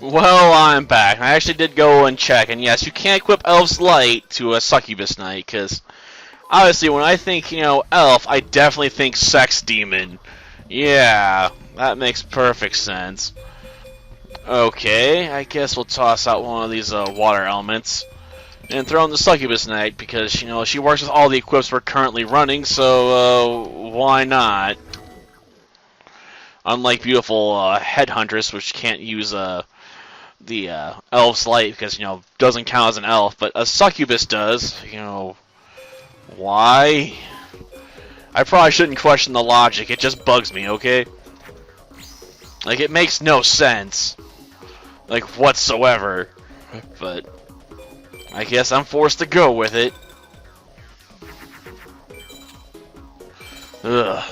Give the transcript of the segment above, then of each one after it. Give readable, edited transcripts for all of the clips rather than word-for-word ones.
Well, I'm back. I actually did go and check, and yes, you can't equip Elf's Light to a Succubus Knight, because obviously when I think, Elf, I definitely think Sex Demon. Yeah, that makes perfect sense. Okay, I guess we'll toss out one of these water elements and throw in the Succubus Knight, because, she works with all the equips we're currently running, so why not? Unlike beautiful Headhuntress, which can't use the Elf's Light because, doesn't count as an elf, but a Succubus does, why? I probably shouldn't question the logic, it just bugs me, okay? Like, it makes no sense. Like, whatsoever. But I guess I'm forced to go with it. Ugh.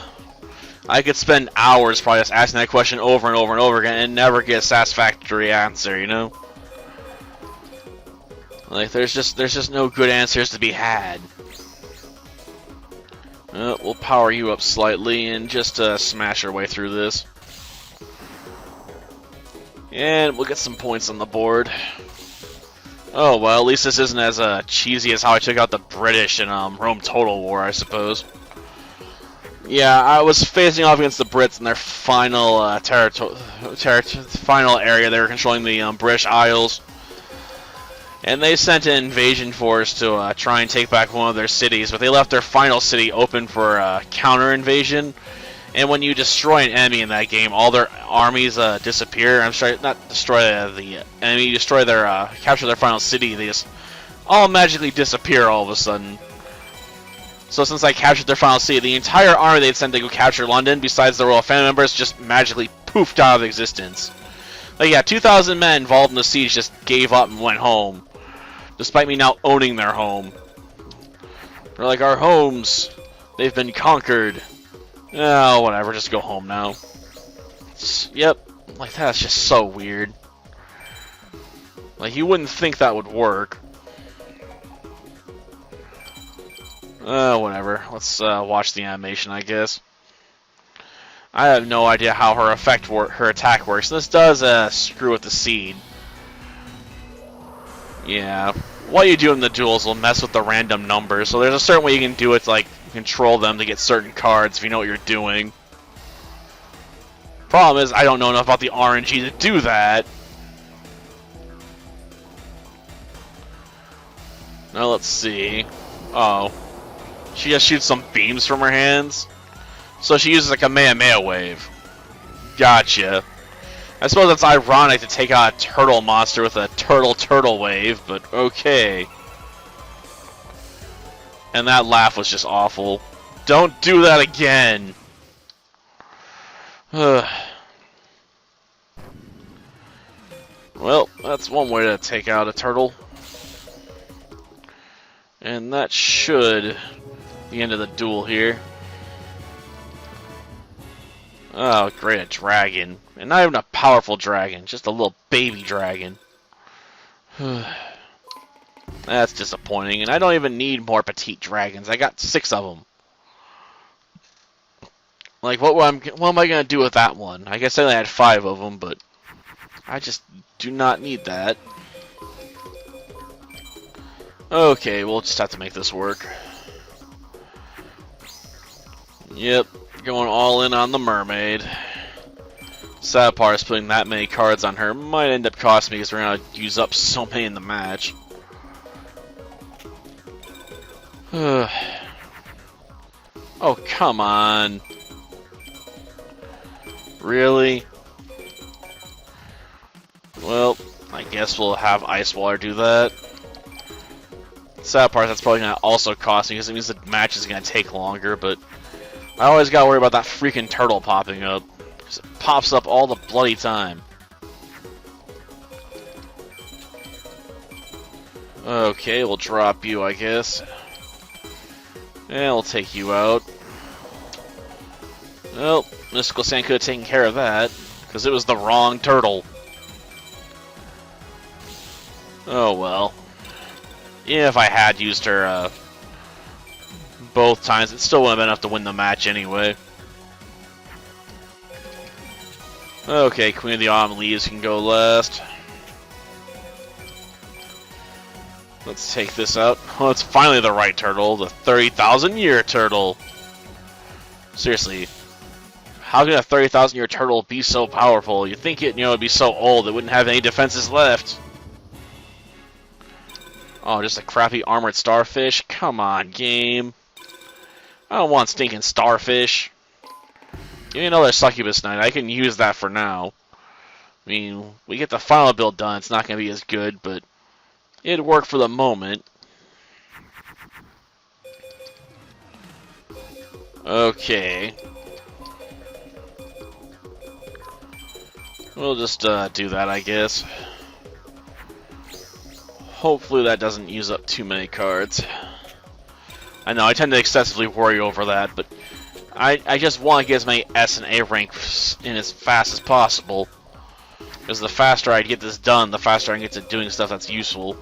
I could spend hours probably just asking that question over and over and over again and never get a satisfactory answer, Like, there's just no good answers to be had. We'll power you up slightly and just smash our way through this. And we'll get some points on the board. Oh, well, at least this isn't as cheesy as how I took out the British in Rome Total War, I suppose. Yeah, I was facing off against the Brits in their final final area. They were controlling the British Isles. And they sent an invasion force to try and take back one of their cities, but they left their final city open for counter-invasion. And when you destroy an enemy in that game, all their armies disappear. I'm sorry, not destroy the enemy, you destroy their, capture their final city, they just all magically disappear all of a sudden. So since I captured their final city, the entire army they'd sent to go capture London, besides the royal family members, just magically poofed out of existence. Like, yeah, 2,000 men involved in the siege just gave up and went home, despite me now owning their home. They're like, our homes, they've been conquered. Oh, whatever, just go home now. Yep, like, that's just so weird. Like, you wouldn't think that would work. Whatever. Let's watch the animation, I guess. I have no idea how her attack works. This does screw with the seed. Yeah. What you do in the duels will mess with the random numbers. So there's a certain way you can do it to, like, control them to get certain cards if you know what you're doing. Problem is, I don't know enough about the RNG to do that. Now let's see. Oh. She just shoots some beams from her hands. So she uses a Kamehameha wave. Gotcha. I suppose it's ironic to take out a turtle monster with a turtle wave, but okay. And that laugh was just awful. Don't do that again! Well, that's one way to take out a turtle. And that should be the end of the duel here. Oh, great, a dragon. And not even a powerful dragon, just a little baby dragon. That's disappointing, and I don't even need more petite dragons. I got 6 of them. Like, what am I going to do with that one? I guess I only had 5 of them, but I just do not need that. Okay, we'll just have to make this work. Yep, going all in on the mermaid. Sad part is putting that many cards on her might end up costing me because we're going to use up so many in the match. Oh, come on. Really? Well, I guess we'll have Ice Water do that. Sad part, that's probably going to also cost me because it means the match is going to take longer, but I always got to worry about that freaking turtle popping up. Because it pops up all the bloody time. Okay, we'll drop you, I guess. And we'll take you out. Well, Mystical Sand could have taken care of that, because it was the wrong turtle. Oh well. Even if I had used her both times, it still wouldn't have been enough to win the match anyway. Okay, Queen of the Autumn Leaves can go last. Let's take this out. Oh, it's finally the right turtle, the 30,000-year turtle. Seriously, how can a 30,000-year turtle be so powerful? You'd think it'd be so old it wouldn't have any defenses left. Oh, just a crappy armored starfish? Come on, game. I don't want stinking starfish. Give me another succubus knight. I can use that for now. I mean, we get the final build done. It's not going to be as good, but it'd work for the moment. Okay. We'll just do that, I guess. Hopefully that doesn't use up too many cards. I know, I tend to excessively worry over that, but I just want to get as many S and A ranks in as fast as possible. Because the faster I get this done, the faster I can get to doing stuff that's useful.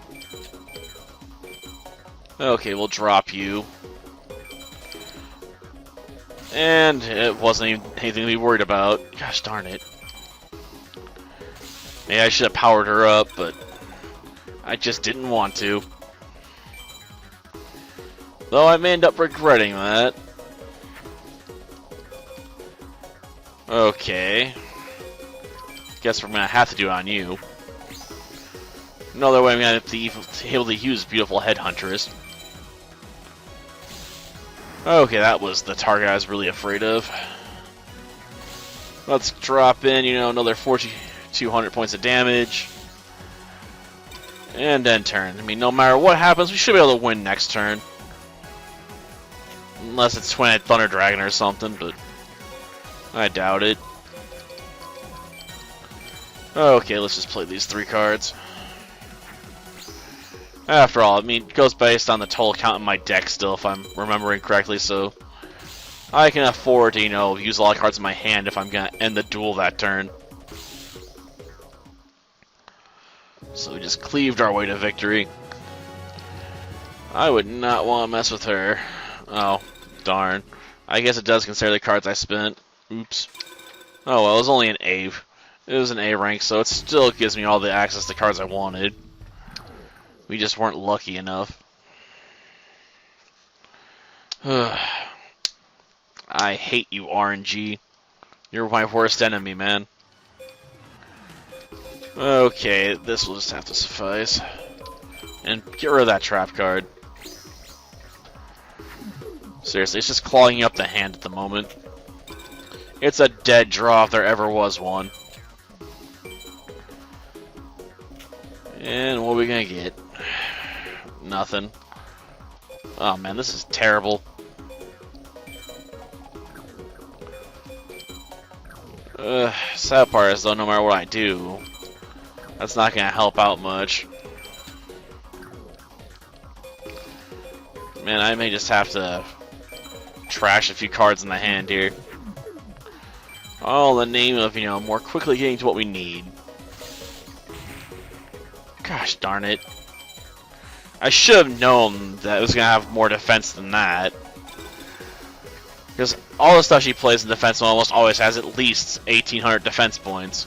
Okay, we'll drop you. And it wasn't even anything to be worried about. Gosh darn it. Maybe I should have powered her up, but I just didn't want to. Though I may end up regretting that. Okay. Guess we're gonna have to do it on you. Another way I'm gonna have to be able to use Beautiful Headhuntress. Okay, that was the target I was really afraid of. Let's drop in, another 4,200 points of damage. And then turn. I mean, no matter what happens, we should be able to win next turn. Unless it's Twin-Head Thunder Dragon or something, but I doubt it. Okay, let's just play these 3 cards. After all, I mean, it goes based on the total count in my deck still, if I'm remembering correctly, so I can afford to, use a lot of cards in my hand if I'm going to end the duel that turn. So we just cleaved our way to victory. I would not want to mess with her. Oh, darn. I guess it does consider the cards I spent. Oops. Oh, well, it was only an A. It was an A rank, so it still gives me all the access to cards I wanted. We just weren't lucky enough. I hate you, RNG. You're my worst enemy, man. Okay, this will just have to suffice. And get rid of that trap card. Seriously, it's just clogging up the hand at the moment. It's a dead draw if there ever was one. And what are we gonna get? Nothing. Oh man, this is terrible. Sad part is though, no matter what I do, that's not gonna help out much. Man, I may just have to trash a few cards in the hand here. All in the name of, more quickly getting to what we need. Gosh darn it. I should have known that it was going to have more defense than that. Because all the stuff she plays in defense almost always has at least 1,800 defense points.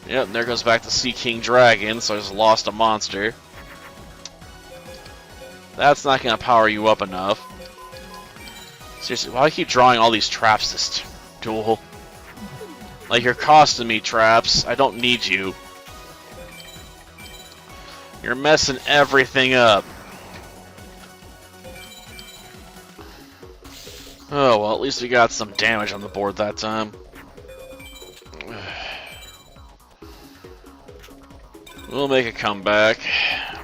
Yep, and there goes back the Sea King Dragon, so I just lost a monster. That's not going to power you up enough. Seriously, why do I keep drawing all these traps this duel? Like, you're costing me traps. I don't need you. You're messing everything up. Oh, well, at least we got some damage on the board that time. We'll make a comeback.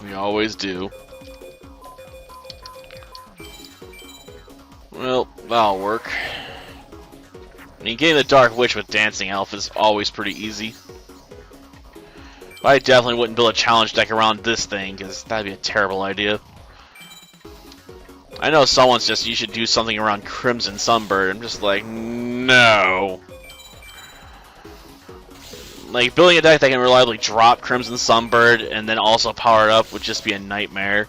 We always do. Well, that'll work. I mean, getting the Dark Witch with Dancing Elf is always pretty easy. But I definitely wouldn't build a challenge deck around this thing, because that'd be a terrible idea. I know someone's just, you should do something around Crimson Sunbird. I'm just like, no. Like, building a deck that can reliably drop Crimson Sunbird and then also power it up would just be a nightmare.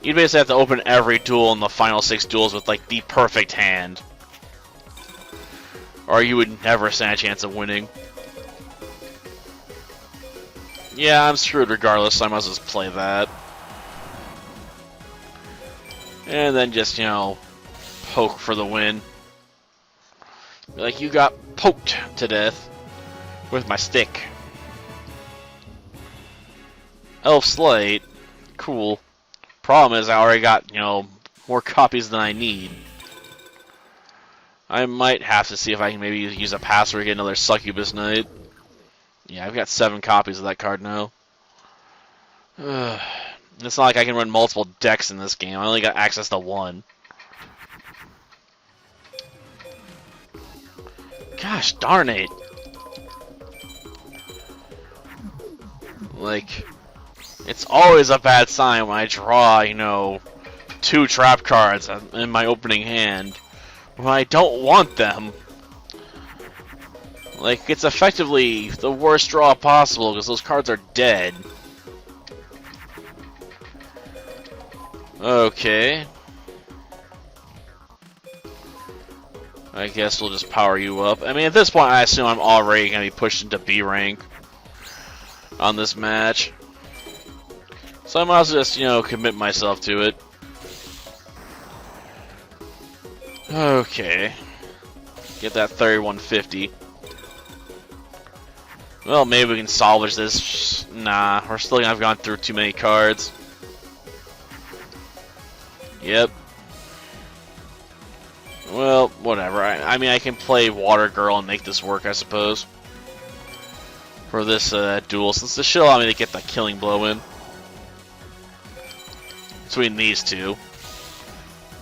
You'd basically have to open every duel in the final 6 duels with, like, the perfect hand. Or you would never stand a chance of winning. Yeah, I'm screwed regardless, so I might as well just play that. And then just, you know, poke for the win. Like, you got poked to death with my stick. Elf Slate. Cool. Problem is, I already got, you know, more copies than I need. I might have to see if I can maybe use a password to get another Succubus Knight. Yeah, I've got 7 copies of that card now. It's not like I can run multiple decks in this game. I only got access to 1. Gosh darn it. Like, it's always a bad sign when I draw, you know, 2 trap cards in my opening hand when I don't want them. Like, it's effectively the worst draw possible because those cards are dead. Okay. I guess we'll just power you up. I mean, at this point, I assume I'm already going to be pushed into B rank on this match. So I might as well just, you know, commit myself to it. Okay. Get that 3150. Well, maybe we can salvage this. Nah, we're still gonna have gone through too many cards. Yep. Well, whatever. I mean, I can play Water Girl and make this work, I suppose. For this duel, since this should allow me to get the killing blow in. Between these two.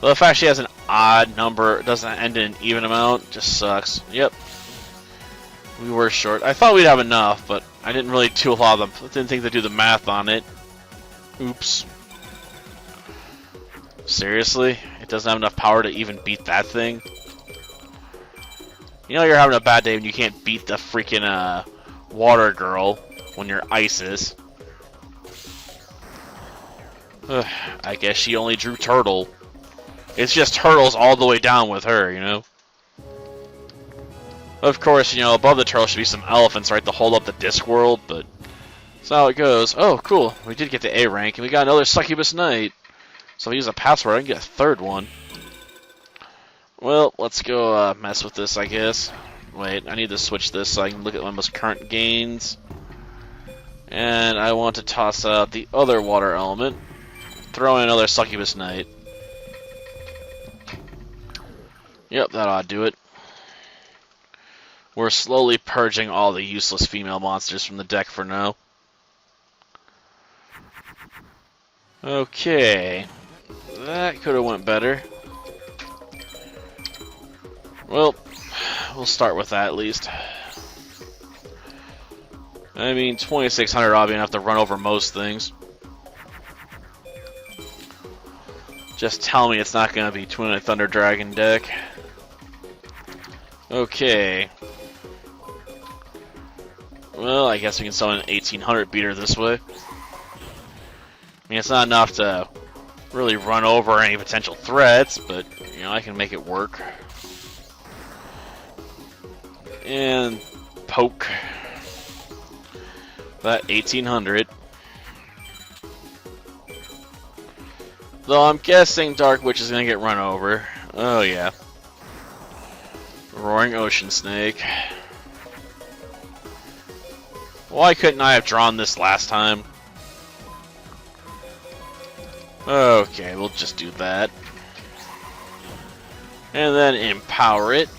But the fact she has an odd number, doesn't end in an even amount, just sucks. Yep. We were short. I thought we'd have enough, but I didn't really do a lot of them. Didn't think to do the math on it. Oops. Seriously? It doesn't have enough power to even beat that thing? You know you're having a bad day when you can't beat the freaking Water Girl when you're Isis. Ugh, I guess she only drew Turtle. It's just turtles all the way down with her, you know? Of course, you know, above the turtle should be some elephants, right, to hold up the disc world, but that's how it goes. Oh, cool. We did get the A rank, and we got another Succubus Knight. So if I use a password, I can get a 3rd one. Well, let's go mess with this, I guess. Wait, I need to switch this so I can look at my most current gains. And I want to toss out the other water element. Throw in another Succubus Knight. Yep, that ought to do it. We're slowly purging all the useless female monsters from the deck for now. Okay. That could have went better. Well, we'll start with that at least. I mean, 2600 ought to be enough to run over most things. Just tell me it's not going to be Twin Thunder Dragon deck. Okay. Well, I guess we can summon an 1800 beater this way. I mean, it's not enough to really run over any potential threats, but, you know, I can make it work. And poke that 1800. Though I'm guessing Dark Witch is going to get run over. Oh, yeah. Roaring Ocean Snake. Why couldn't I have drawn this last time? Okay, we'll just do that. And then empower it.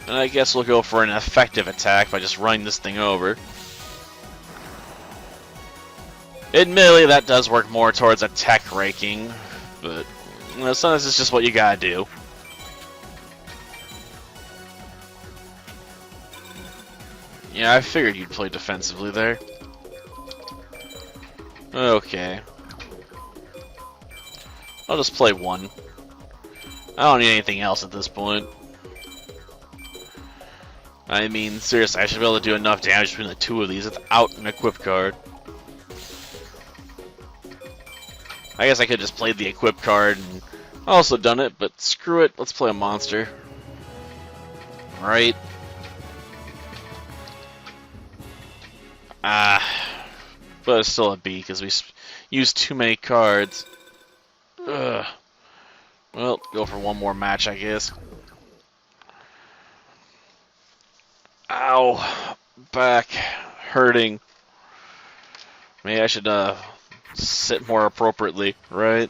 And I guess we'll go for an effective attack by just running this thing over. Admittedly, that does work more towards a tech raking, but you know, sometimes it's just what you gotta do. Yeah, I figured you'd play defensively there. Okay. I'll just play 1. I don't need anything else at this point. I mean, seriously, I should be able to do enough damage between the 2 of these without an equip card. I guess I could just play the equip card and also done it, but screw it, let's play a monster. Alright. But it's still a B because we used too many cards. Ugh. Well, go for one more match, I guess. Ow. Back. Hurting. Maybe I should sit more appropriately, right?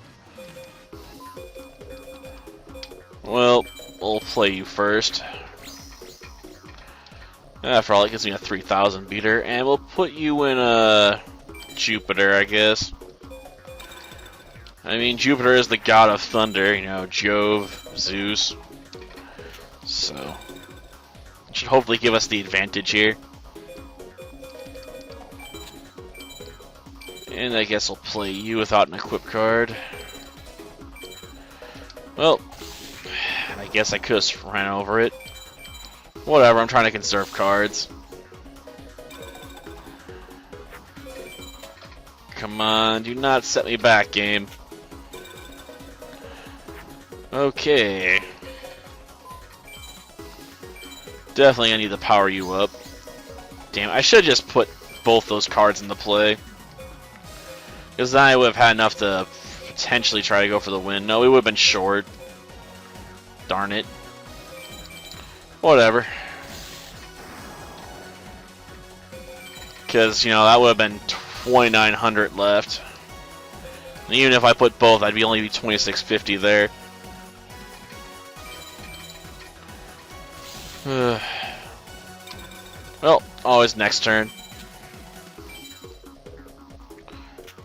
Well, we'll play you first. After all, it gives me a 3,000 beater, and we'll put you in Jupiter, I guess. I mean, Jupiter is the god of thunder, you know, Jove, Zeus. So, it should hopefully give us the advantage here. And I guess I'll play you without an equip card. Well, I guess I could have ran over it. Whatever, I'm trying to conserve cards. Come on, do not set me back, game. Okay. Definitely I need to power you up. Damn, I should just put both those cards into play. Because then I would have had enough to potentially try to go for the win. No, we would have been short. Darn it. Whatever. Because, you know, that would have been 2,900 left. And even if I put both, I'd only be 2,650 there. Well, always next turn.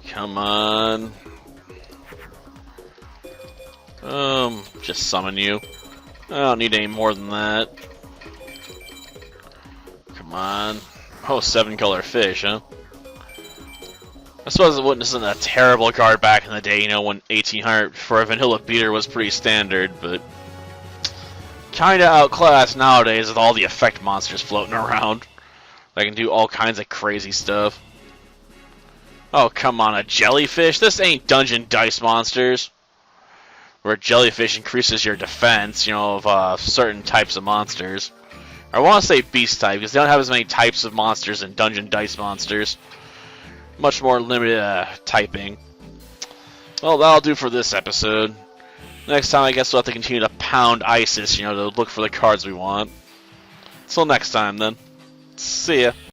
Come on. Just summon you. I don't need any more than that. Come on. Oh, 7-color fish, huh? I suppose it wasn't a terrible card back in the day, you know, when 1,800 for a vanilla beater was pretty standard, but kinda outclassed nowadays with all the effect monsters floating around. They can do all kinds of crazy stuff. Oh, come on, a jellyfish? This ain't Dungeon Dice Monsters, where jellyfish increases your defense, you know, of certain types of monsters. I want to say beast type, because they don't have as many types of monsters in Dungeon Dice Monsters. Much more limited typing. Well, that'll do for this episode. Next time, I guess we'll have to continue to pound Isis, you know, to look for the cards we want. Till next time, then. See ya.